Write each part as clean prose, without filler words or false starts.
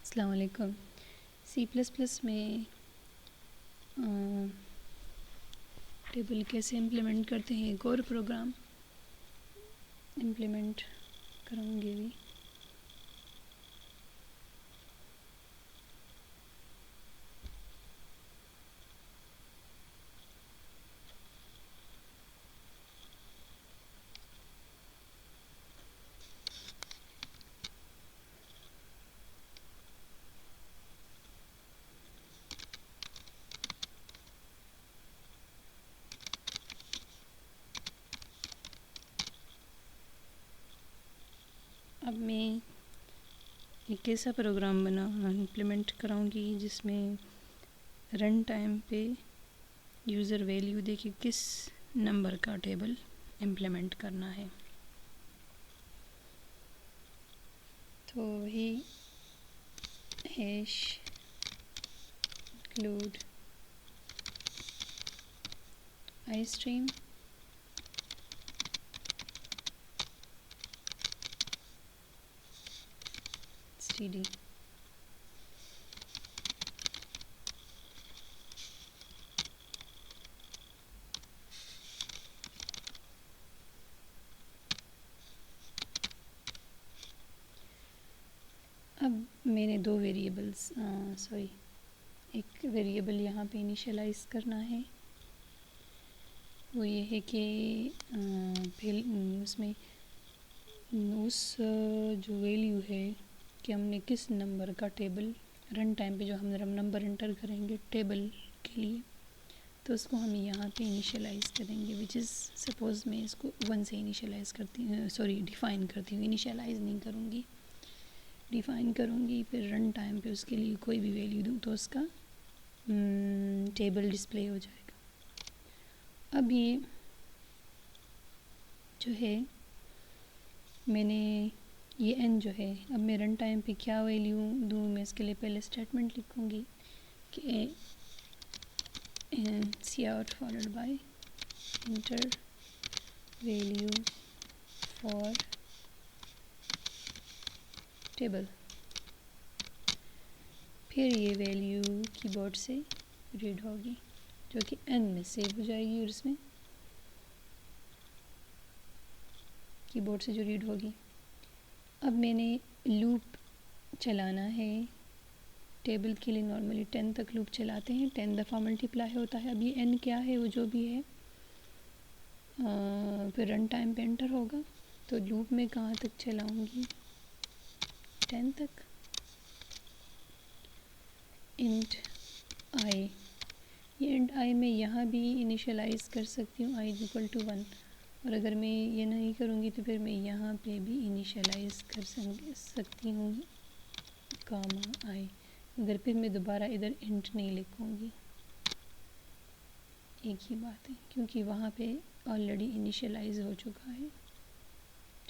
अस्सलाम वालेकुम। C plus plus में टेबल कैसे इम्प्लीमेंट करते हैं एक और प्रोग्राम इम्प्लीमेंट करूँगी भी। अब मैं एक ऐसा प्रोग्राम इम्प्लीमेंट कराऊंगी जिसमें रन टाइम पे यूज़र वैल्यू देके किस नंबर का टेबल इम्प्लीमेंट करना है। तो वही hash include I stream std। अब मैंने दो वेरिएबल्स एक वेरिएबल यहाँ पे इनिशियलाइज़ करना है। वो ये है कि उसमें उस जो वैल्यू है कि हमने किस नंबर का टेबल रन टाइम पे जो हम नंबर एंटर करेंगे टेबल के लिए, तो उसको हम यहाँ पे इनिशियलाइज़ करेंगे। विच इज़ सपोज़ मैं इसको 1 से इनिशियलाइज़ करती हूँ, डिफ़ाइन करती हूँ, इनिशियलाइज़ नहीं करूँगी, डिफ़ाइन करूँगी। फिर रन टाइम पे उसके लिए कोई भी वैल्यू दूँ तो उसका टेबल डिस्प्ले हो जाएगा। अब ये जो है मैंने ये एन जो है, अब मैं रन टाइम पे क्या वैल्यू दूँ, मैं इसके लिए पहले स्टेटमेंट लिखूँगी कि C out followed by enter value for table. फिर ये वैल्यू कीबोर्ड से रीड होगी जो कि एन में सेव हो जाएगी और इसमें कीबोर्ड से जो रीड होगी। अब मैंने लूप चलाना है टेबल के लिए। नॉर्मली 10 तक लूप चलाते हैं, 10 दफ़ा मल्टीप्लाई होता है। अब ये एन क्या है, वो जो भी है फिर रन टाइम पे एंटर होगा। तो लूप में कहाँ तक चलाऊँगी, 10 तक। इंट आई, ये इंट आई में यहाँ भी इनिशियलाइज़ कर सकती हूँ आई इक्वल टू 1, और अगर मैं ये नहीं करूँगी तो फिर मैं यहाँ पे भी इनिशियलाइज़ कर सकती हूँ कामा आई, मगर फिर मैं दोबारा इधर इंट नहीं लिखूँगी। एक ही बात है क्योंकि वहाँ पे ऑलरेडी इनिशियलाइज़ हो चुका है।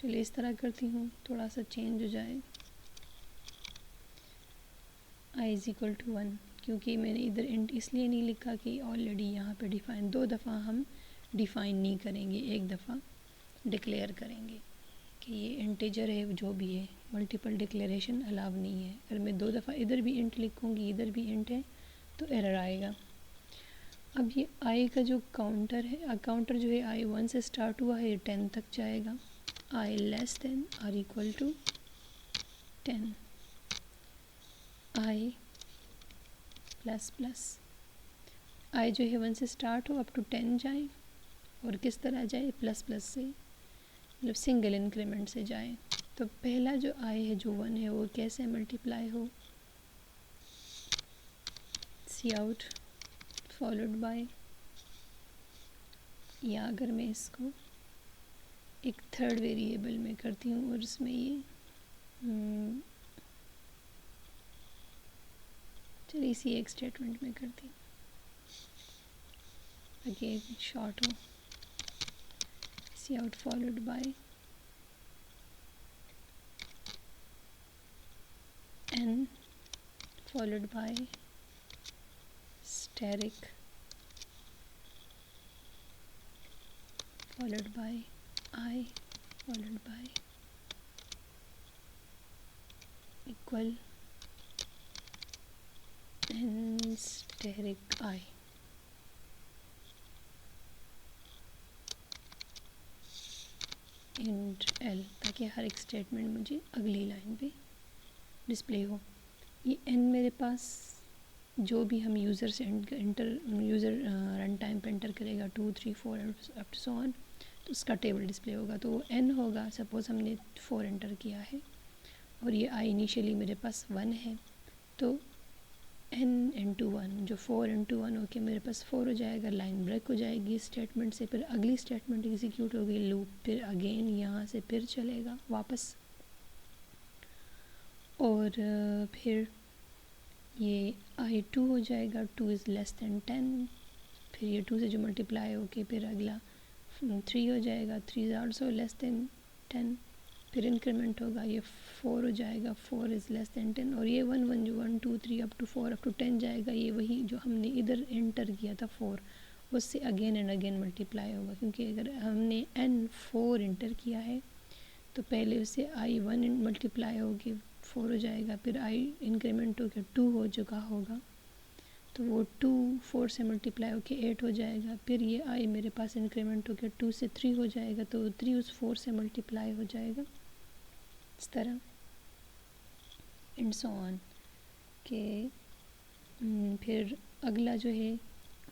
चलिए इस तरह करती हूँ, थोड़ा सा चेंज हो जाए। आई इज़ इक्वल टू 1, क्योंकि मैंने इधर इंट इसलिए नहीं लिखा कि ऑलरेडी यहाँ पे डिफ़ाइन, 2 दफ़ा हम डिफ़ाइन नहीं करेंगे, एक दफ़ा डिक्लेयर करेंगे कि ये इंटीजर है जो भी है। मल्टीपल डिक्लेरेशन अलाउ नहीं है। अगर मैं 2 दफ़ा इधर भी इंट लिखूँगी, इधर भी इंट है, तो एरर आएगा। अब ये आई का जो काउंटर है, काउंटर जो है आई 1 से स्टार्ट हुआ है, 10 तक जाएगा। I less than or equal to 10, I plus plus, I जो है 1 से स्टार्ट हो अप टू 10 जाए, और किस तरह जाए, प्लस प्लस से, मतलब सिंगल इंक्रीमेंट से जाए। तो पहला जो आई है जो 1 है वो कैसे मल्टीप्लाई हो, सी आउट फॉलोड बाय, या अगर मैं इसको एक थर्ड वेरिएबल में करती हूँ और इसमें ये चलिए इसी एक स्टेटमेंट में करती हूँ ताकि शॉर्ट हो, C out followed by N followed by static followed by I followed by equal and asterisk I end L, ताकि हर एक स्टेटमेंट मुझे अगली लाइन पे डिस्प्ले हो। ये एन मेरे पास जो भी हम यूज़र से यूज़र रन टाइम पे एंटर करेगा 2 3 4 अप टू सो ऑन, तो उसका टेबल डिस्प्ले होगा। तो वो एन होगा, सपोज़ हमने 4 एंटर किया है और ये आई इनिशियली मेरे पास 1 है, तो n इंटू 1 जो 4 इंटू 1 ओके मेरे पास 4 हो जाएगा। लाइन ब्रेक हो जाएगी स्टेटमेंट से, फिर अगली स्टेटमेंट एग्जीक्यूट होगी, लूप फिर अगेन यहाँ से फिर चलेगा वापस, और फिर ये i2 हो जाएगा, 2 इज़ लेस दैन 10, फिर ये 2 से जो मल्टीप्लाई होके फिर अगला 3 हो जाएगा, 3 इज़ आल्सो लेस दैन 10, फिर इंक्रीमेंट होगा, ये 4 हो जाएगा, 4 इज़ लेस दैन 10, और ये 1 1 जो 1 2 3 अप टू 4 अप टू 10 जाएगा, ये वही जो हमने इधर एंटर किया था 4, उससे अगेन एंड अगेन मल्टीप्लाई होगा। क्योंकि अगर हमने n 4 एंटर किया है तो पहले उससे i 1 मल्टीप्लाई होगी 4 हो जाएगा, फिर i इंक्रीमेंट होकर 2 हो चुका होगा, तो वो 2 4 से मल्टीप्लाई होकर 8 हो जाएगा, फिर ये i मेरे पास इंक्रीमेंट होकर 2 से 3 हो जाएगा, तो 3 उस 4 से मल्टीप्लाई हो जाएगा, इस तरह एंड सो ऑन के। फिर अगला जो है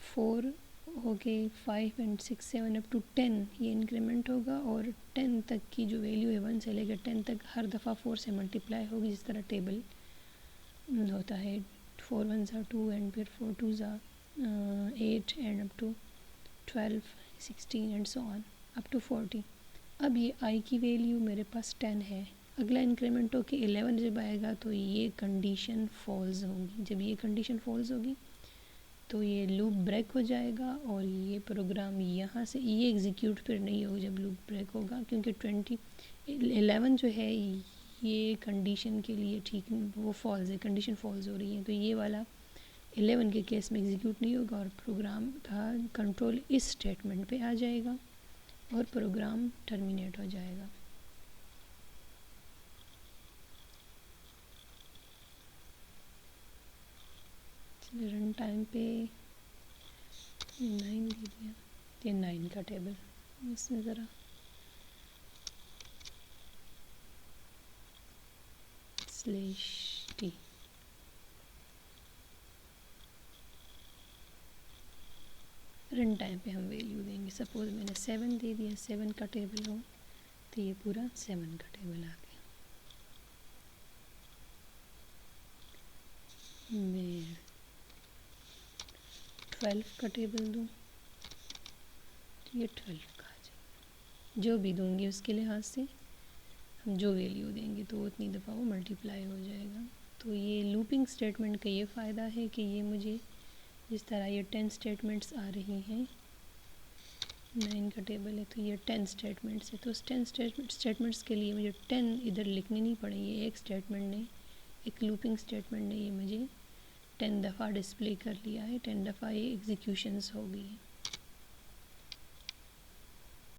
4 हो गए, 5 एंड 6 7 अप टू 10 ये इंक्रीमेंट होगा, और 10 तक की जो वैल्यू है 1 से लेकर 10 तक हर दफ़ा 4 से मल्टीप्लाई होगी, जिस तरह टेबल होता है 4 1 ज़ा 2 एंड फिर 4 2 ज़ा 8 and up to 12 16 and so on up to 40। अब ये i की वैल्यू मेरे पास 10 है, अगला इंक्रीमेंट होके 11 जब आएगा तो ये कंडीशन फॉल्स होगी। जब ये कंडीशन फॉल्स होगी तो ये लूप ब्रेक हो जाएगा, और ये प्रोग्राम यहाँ से ये एग्जीक्यूट फिर नहीं होगा जब लूप ब्रेक होगा, क्योंकि 11 जो है ये कंडीशन के लिए ठीक वो फॉल्स है, कंडीशन फॉल्स हो रही है, तो ये वाला 11 के केस में एग्जीक्यूट नहीं होगा, और प्रोग्राम का कंट्रोल इस स्टेटमेंट पे आ जाएगा और प्रोग्राम टर्मिनेट हो जाएगा। रन टाइम पे 9 दे दिया, ये 9 का टेबल इसमें ज़रा /t रन टाइम पे हम वैल्यू देंगे। सपोज मैंने 7 दे दिया, 7 का टेबल हो तो ये पूरा 7 का टेबल आ गया। मैं 12 का टेबल दूँ तो ये 12 का आ जाएगा। जो भी दूँगी उसके लिहाज से हम जो वैल्यू देंगे तो उतनी दफ़ा वो मल्टीप्लाई हो जाएगा। तो ये लूपिंग स्टेटमेंट का ये फ़ायदा है कि ये मुझे जिस तरह ये 10 स्टेटमेंट्स आ रही हैं, 9 का टेबल है तो ये 10 स्टेटमेंट्स है, तो उस 10 स्टेटमेंट्स के लिए मुझे 10 इधर लिखनी नहीं पड़ेंगी। एक स्टेटमेंट ने, एक लूपिंग स्टेटमेंट ने ये मुझे 10 दफ़ा डिस्प्ले कर लिया है, 10 दफ़ा ये एग्जीक्यूशंस हो गई है।